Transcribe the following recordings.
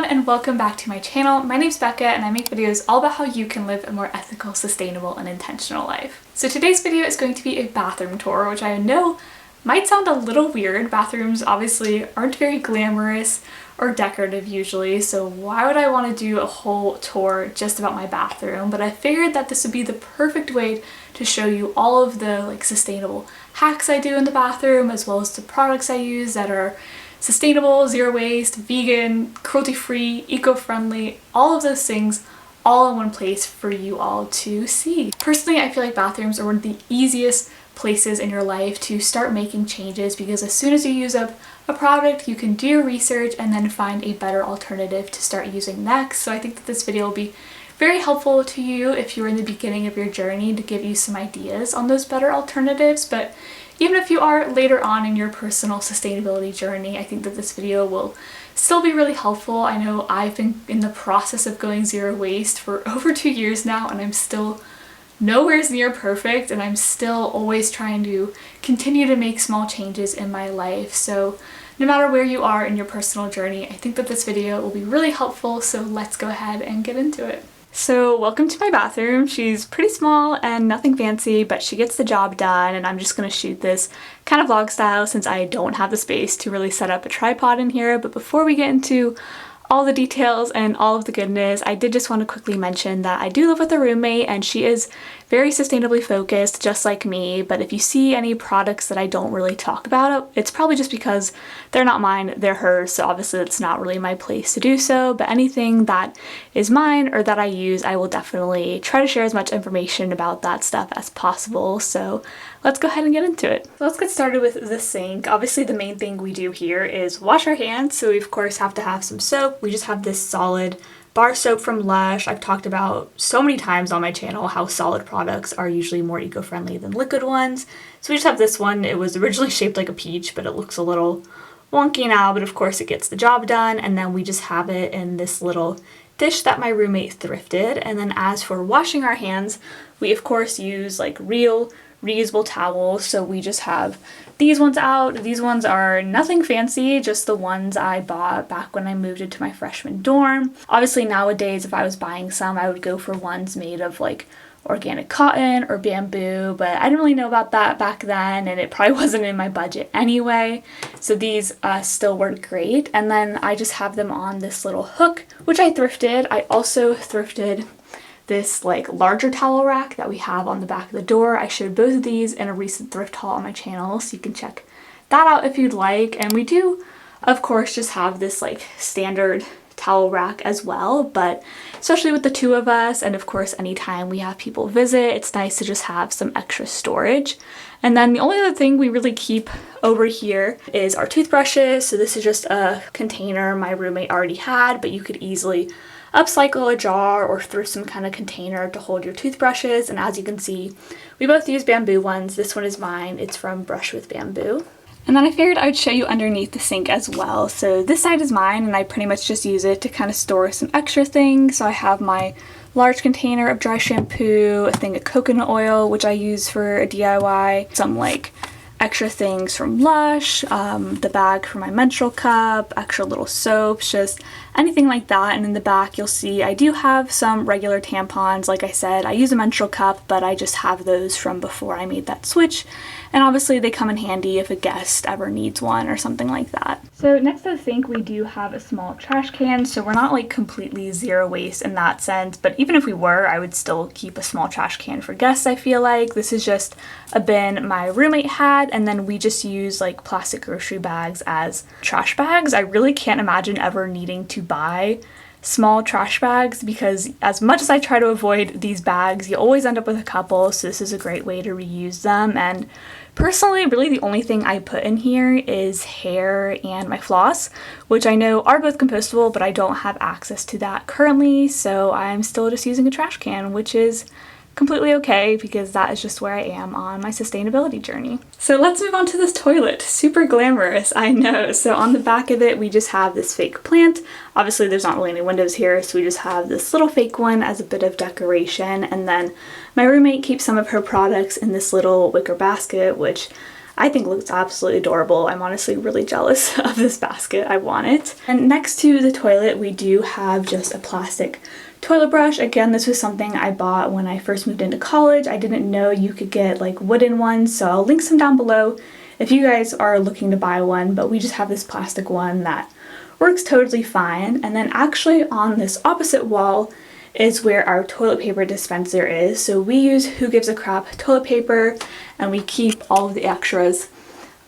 everyone and welcome back to my channel. My name's Becca and I make videos all about how you can live a more ethical, sustainable, and intentional life. So today's video is going to be a bathroom tour, which I know might sound a little weird. Bathrooms obviously aren't very glamorous or decorative usually, so why would I want to do a whole tour just about my bathroom? But I figured that this would be the perfect way to show you all of the sustainable hacks I do in the bathroom, as well as the products I use that are sustainable, zero waste, vegan, cruelty-free, eco-friendly, all of those things all in one place for you all to see. Personally, I feel like bathrooms are one of the easiest places in your life to start making changes, because as soon as you use up a product, you can do your research and then find a better alternative to start using next. So I think that this video will be very helpful to you if you're in the beginning of your journey, to give you some ideas on those better alternatives. But even if you are later on in your personal sustainability journey, I think that this video will still be really helpful. I know I've been in the process of going zero waste for over 2 years now, and I'm still nowhere near perfect, and I'm still always trying to continue to make small changes in my life. So no matter where you are in your personal journey, I think that this video will be really helpful, so let's go ahead and get into it. So welcome to my bathroom. She's pretty small and nothing fancy, but she gets the job done, and I'm just gonna shoot this kind of vlog style since I don't have the space to really set up a tripod in here. But before we get into all the details and all of the goodness, I did just want to quickly mention that I do live with a roommate and she is very sustainably focused, just like me. But if you see any products that I don't really talk about, it's probably just because they're not mine, they're hers, so obviously it's not really my place to do so. But anything that is mine or that I use, I will definitely try to share as much information about that stuff as possible. So let's go ahead and get into it. So let's get started with the sink. Obviously the main thing we do here is wash our hands, so we of course have to have some soap. We just have this solid bar soap from Lush. I've talked about so many times on my channel how solid products are usually more eco-friendly than liquid ones. So we just have this one. It was originally shaped like a peach, but it looks a little wonky now, but of course it gets the job done. And then we just have it in this little dish that my roommate thrifted. And then as for washing our hands, we of course use real reusable towels. So we just have these ones out. These ones are nothing fancy, just the ones I bought back when I moved into my freshman dorm. Obviously nowadays, if I was buying some, I would go for ones made of organic cotton or bamboo, but I didn't really know about that back then, and it probably wasn't in my budget anyway. So these still work great. And then I just have them on this little hook, which I thrifted. I also thrifted this larger towel rack that we have on the back of the door. I showed both of these in a recent thrift haul on my channel, so you can check that out if you'd like. And we do of course just have this standard towel rack as well, but especially with the two of us, and of course anytime we have people visit, it's nice to just have some extra storage. And then the only other thing we really keep over here is our toothbrushes. So this is just a container my roommate already had, but you could easily upcycle a jar or through some kind of container to hold your toothbrushes. And as you can see, we both use bamboo ones. This one is mine. It's from Brush with Bamboo. And then I figured I would show you underneath the sink as well. So this side is mine, and I pretty much just use it to kind of store some extra things. So I have my large container of dry shampoo, a thing of coconut oil, which I use for a DIY, some extra things from Lush, the bag for my menstrual cup, extra little soaps, just anything like that. And in the back you'll see I do have some regular tampons. Like I said, I use a menstrual cup, but I just have those from before I made that switch. And obviously they come in handy if a guest ever needs one or something like that. So next to the sink we do have a small trash can. So we're not completely zero waste in that sense, but even if we were, I would still keep a small trash can for guests, I feel like. This is just a bin my roommate had, and then we just use plastic grocery bags as trash bags. I really can't imagine ever needing to buy small trash bags, because as much as I try to avoid these bags, you always end up with a couple, so this is a great way to reuse them. And personally, really the only thing I put in here is hair and my floss, which I know are both compostable, but I don't have access to that currently, so I'm still just using a trash can, which is completely okay, because that is just where I am on my sustainability journey. So let's move on to this toilet. Super glamorous, I know. So on the back of it, we just have this fake plant. Obviously there's not really any windows here, so we just have this little fake one as a bit of decoration. And then my roommate keeps some of her products in this little wicker basket, which I think looks absolutely adorable. I'm honestly really jealous of this basket. I want it. And next to the toilet, we do have just a plastic toilet brush. Again, this was something I bought when I first moved into college. I didn't know you could get like wooden ones, so I'll link some down below if you guys are looking to buy one, but we just have this plastic one that works totally fine. And then actually on this opposite wall is where our toilet paper dispenser is. So we use Who Gives a Crap toilet paper, and we keep all of the extras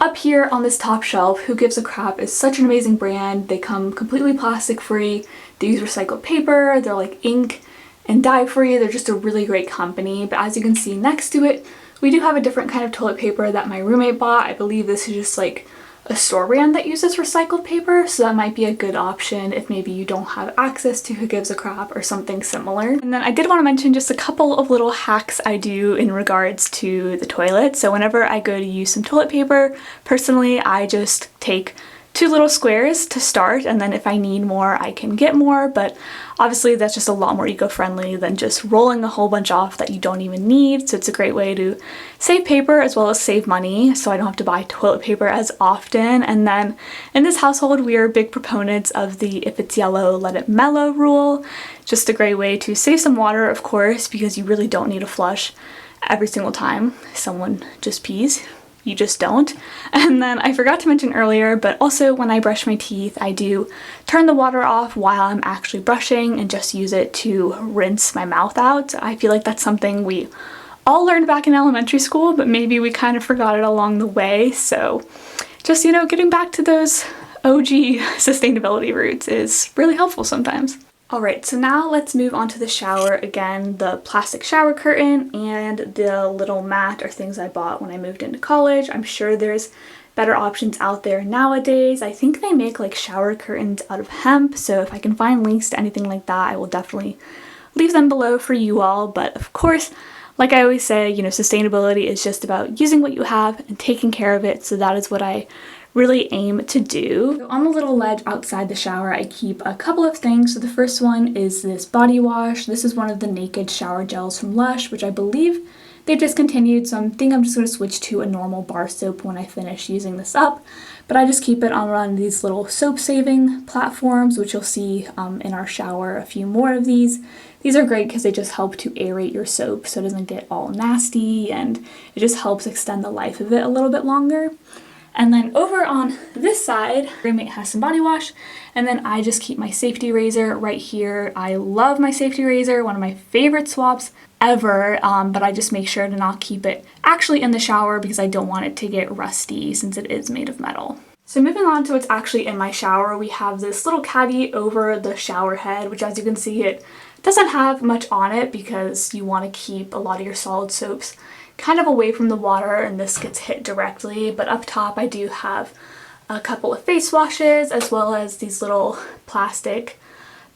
up here on this top shelf. Who Gives a Crap is such an amazing brand. They come completely plastic free. They use recycled paper. They're like ink and dye free. They're just a really great company. But as you can see next to it, we do have a different kind of toilet paper that my roommate bought. I believe this is just like a store brand that uses recycled paper, so that might be a good option if maybe you don't have access to Who Gives a Crap or something similar. And then I did want to mention just a couple of little hacks I do in regards to the toilet. So whenever I go to use some toilet paper, personally I just take 2 little squares to start, and then if I need more I can get more, but obviously that's just a lot more eco-friendly than just rolling a whole bunch off that you don't even need. So it's a great way to save paper as well as save money, so I don't have to buy toilet paper as often. And then in this household we are big proponents of the if it's yellow let it mellow rule. Just a great way to save some water, of course, because you really don't need to flush every single time someone just pees. You just don't. And then I forgot to mention earlier, but also when I brush my teeth, I do turn the water off while I'm actually brushing and just use it to rinse my mouth out. I feel like that's something we all learned back in elementary school, but maybe we kind of forgot it along the way. So just, you know, getting back to those OG sustainability roots is really helpful sometimes. Alright, so now let's move on to the shower. Again, the plastic shower curtain and the little mat are things I bought when I moved into college. I'm sure there's better options out there nowadays. I think they make like shower curtains out of hemp, so if I can find links to anything like that, I will definitely leave them below for you all. But of course, like I always say, you know, sustainability is just about using what you have and taking care of it, so that is what I really aim to do. So on the little ledge outside the shower, I keep a couple of things. So the first one is this body wash. This is one of the Naked shower gels from Lush, which I believe they discontinued, so I think I'm just going to switch to a normal bar soap when I finish using this up. But I just keep it on one of these little soap saving platforms, which you'll see in our shower a few more of these. These are great because they just help to aerate your soap so it doesn't get all nasty, and it just helps extend the life of it a little bit longer. And then over on this side, roommate has some body wash, and then I just keep my safety razor right here. I love my safety razor, one of my favorite swaps ever, but I just make sure to not keep it actually in the shower because I don't want it to get rusty since it is made of metal. So moving on to what's actually in my shower, we have this little caddy over the shower head, which as you can see, it doesn't have much on it because you want to keep a lot of your solid soaps kind of away from the water and this gets hit directly. But up top I do have a couple of face washes as well as these little plastic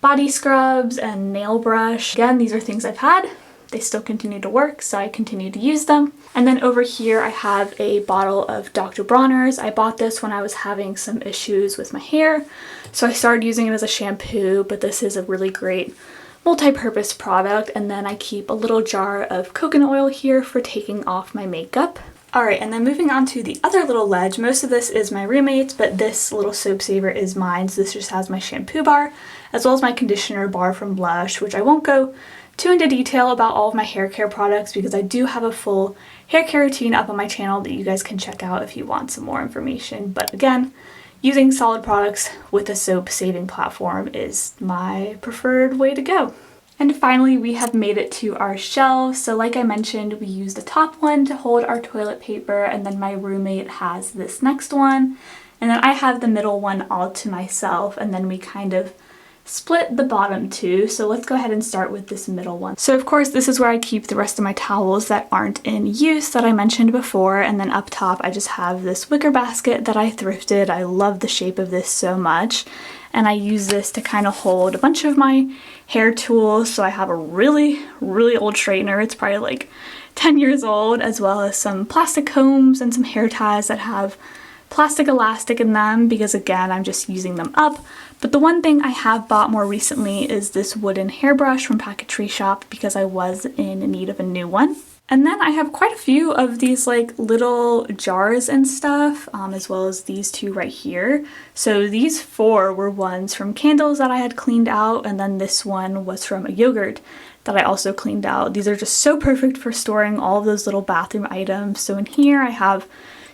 body scrubs and nail brush. Again, these are things I've had. They still continue to work, so I continue to use them. And then over here I have a bottle of Dr. Bronner's. I bought this when I was having some issues with my hair, so I started using it as a shampoo, but this is a really great multi-purpose product. And then I keep a little jar of coconut oil here for taking off my makeup. Alright, and then moving on to the other little ledge, most of this is my roommate's, but this little soap saver is mine. So this just has my shampoo bar as well as my conditioner bar from Lush, which I won't go too into detail about all of my hair care products because I do have a full hair care routine up on my channel that you guys can check out if you want some more information. But again, using solid products with a soap saving platform is my preferred way to go. And finally, we have made it to our shelves. So like I mentioned, we use the top one to hold our toilet paper, and then my roommate has this next one, and then I have the middle one all to myself, and then we kind of split the bottom two. So let's go ahead and start with this middle one. So of course this is where I keep the rest of my towels that aren't in use that I mentioned before, and then up top I just have this wicker basket that I thrifted. I love the shape of this so much, and I use this to kind of hold a bunch of my hair tools. So I have a really old straightener, it's probably like 10 years old, as well as some plastic combs and some hair ties that have plastic elastic in them because again I'm just using them up. But the one thing I have bought more recently is this wooden hairbrush from Packetry Shop because I was in need of a new one. And then I have quite a few of these like little jars and stuff, as well as these two right here. So these 4 were ones from candles that I had cleaned out, and then this one was from a yogurt that I also cleaned out. These are just so perfect for storing all of those little bathroom items. So in here I have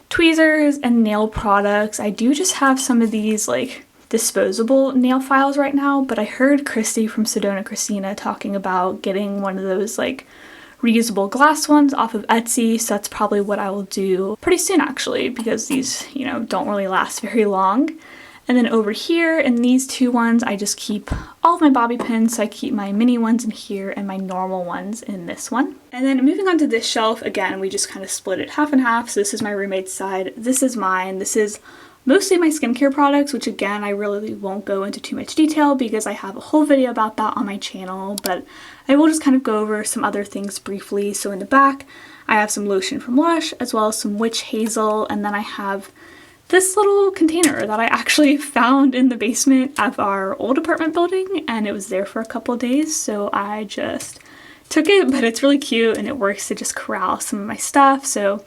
tweezers and nail products. I do just have some of these like disposable nail files right now, but I heard Christy from Sedona Christina talking about getting one of those like reusable glass ones off of Etsy, so that's probably what I will do pretty soon actually, because these, you know, don't really last very long. And then over here in these 2 ones, I just keep all of my bobby pins, so I keep my mini ones in here and my normal ones in this one. And then moving on to this shelf, again, we just kind of split it half and half, so this is my roommate's side, this is mine, this is mostly my skincare products, which again, I really won't go into too much detail because I have a whole video about that on my channel, but I will just kind of go over some other things briefly. So in the back, I have some lotion from Lush, as well as some witch hazel, and then I have this little container that I actually found in the basement of our old apartment building, and it was there for a couple of days, so I just took it, but it's really cute and it works to just corral some of my stuff. So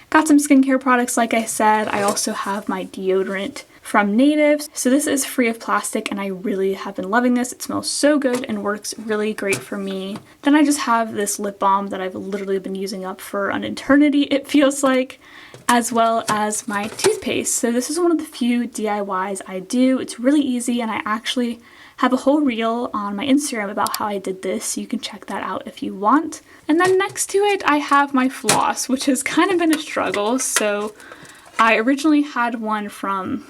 got some skincare products, like I said. I also have my deodorant from Natives. So this is free of plastic and I really have been loving this. It smells so good and works really great for me. Then I just have this lip balm that I've literally been using up for an eternity, it feels like, as well as my toothpaste. So this is one of the few DIYs I do. It's really easy, and I actually have a whole reel on my Instagram about how I did this, so you can check that out if you want. And then next to it, I have my floss, which has kind of been a struggle. So I originally had one from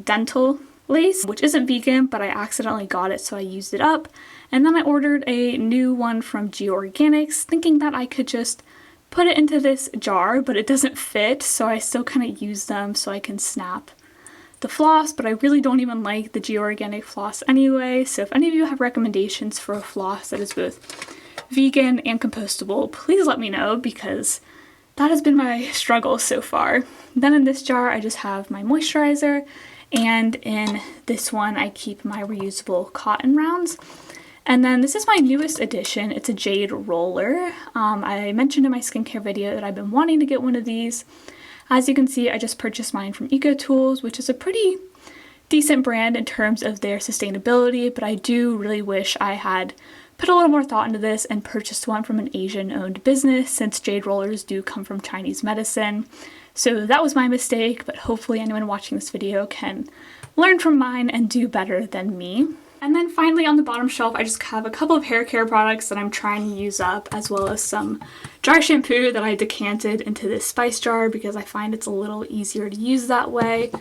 Dental Lace, which isn't vegan, but I accidentally got it, so I used it up. And then I ordered a new one from Geo Organics, thinking that I could just put it into this jar, but it doesn't fit, so I still kind of use them so I can snap the floss, but I really don't even like the Geo Organic floss anyway. So if any of you have recommendations for a floss that is both vegan and compostable, please let me know, because that has been my struggle so far. Then in this jar, I just have my moisturizer, and in this one, I keep my reusable cotton rounds. And then this is my newest addition. It's a jade roller. I mentioned in my skincare video that I've been wanting to get one of these. As you can see, I just purchased mine from Eco Tools, which is a pretty decent brand in terms of their sustainability, but I do really wish I had put a little more thought into this and purchased one from an Asian-owned business, since jade rollers do come from Chinese medicine. So that was my mistake, but hopefully anyone watching this video can learn from mine and do better than me. And then finally on the bottom shelf, I just have a couple of hair care products that I'm trying to use up, as well as some dry shampoo that I decanted into this spice jar because I find it's a little easier to use that way.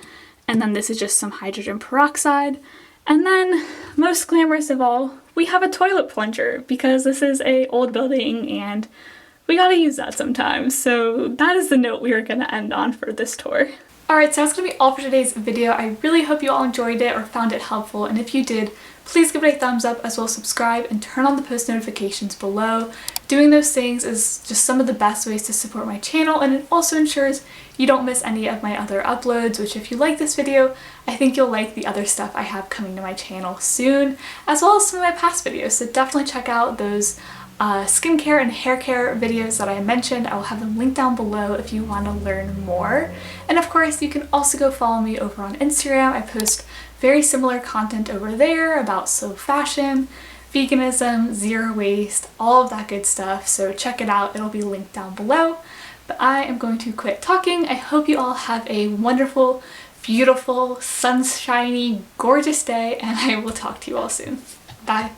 And then this is just some hydrogen peroxide. And then, most glamorous of all, we have a toilet plunger, because this is an old building and we gotta use that sometimes. So that is the note we are gonna end on for this tour. Alright, so that's going to be all for today's video. I really hope you all enjoyed it or found it helpful, and if you did, please give it a thumbs up, as well as subscribe and turn on the post notifications below. Doing those things is just some of the best ways to support my channel, and it also ensures you don't miss any of my other uploads, which if you like this video, I think you'll like the other stuff I have coming to my channel soon, as well as some of my past videos, so definitely check out those skincare and hair care videos that I mentioned. I will have them linked down below if you want to learn more. And of course, you can also go follow me over on Instagram. I post very similar content over there about slow fashion, veganism, zero waste, all of that good stuff. So check it out. It'll be linked down below. But I am going to quit talking. I hope you all have a wonderful, beautiful, sunshiny, gorgeous day, and I will talk to you all soon. Bye.